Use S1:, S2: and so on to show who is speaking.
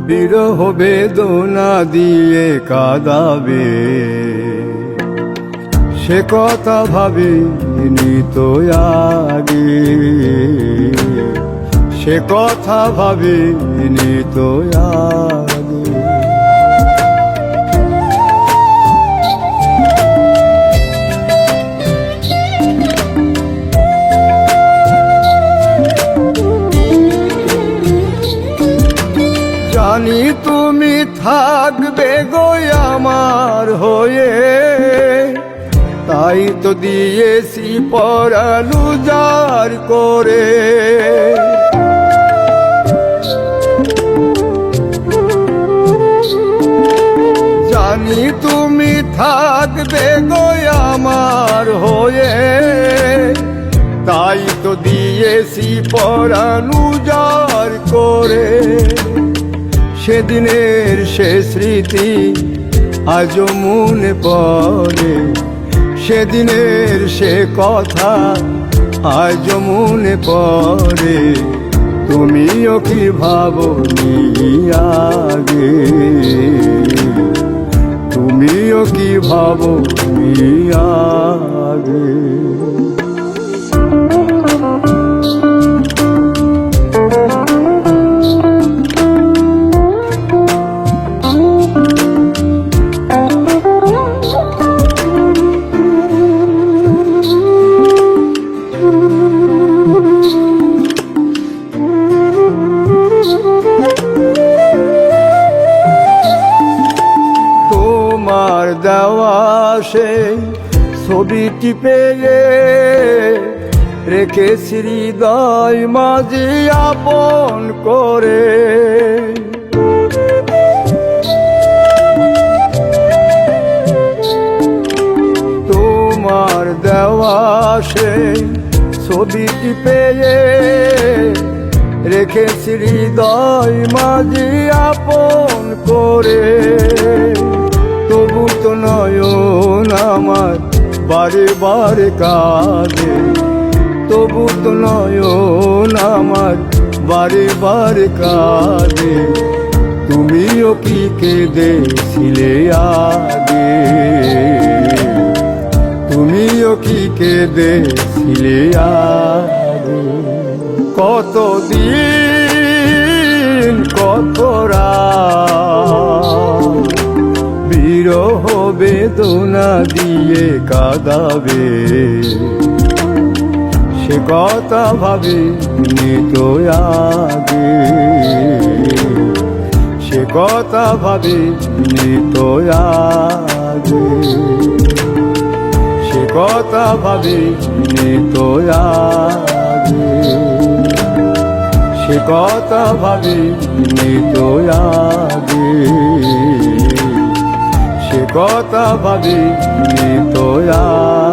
S1: বিরহ বেদনা দিয়ে কাঁদাবে, সে কথা ভাবিনি তো আগে, সে কথা ভাবিনি তো আগে। জানি তুমি থাকবে গো আমার হয়ে, তাই তো দিয়েছি পরাণ উজাড় করে। জানি তুমি থাকবে গো আমার হয়ে, তাই তো দিয়েছি পরাণ উজাড় করে। সেদিনের সে স্মৃতি আজও মনে পড়ে, সেদিনের সে কথা আজও মনে পড়ে। তুমিও কি ভাবনি আগে, তুমিও কি ভাবনি আগে। তোমার দেওয়া সেই ছবিটি পেয়ে রেখেছি হৃদয় মাঝে আপন করে। তোমার দেওয়া সেই ছবিটি পেয়ে রেখেছি হৃদয় মাঝে আপন করে। তবু তো নয়ন আমার বারে বারে কাঁদে, তবু তো নয়ন আমার বারে বারে কাঁদে। তুমিও কি কেঁদেছিলে আগে, তুমিও কি কেঁদেছিলে আগে। কতদিন কত রাত বিরহ বেদনা দিয়ে কাঁদাবে, সে কথা ভাবিনি তো আগে, সে কথা ভাবিনি তো আগে, সে কথা ভাবিনি তো আগে, সে কথা ভাবিনি তো আগে, সে কথা ভাবিনি তো আগে।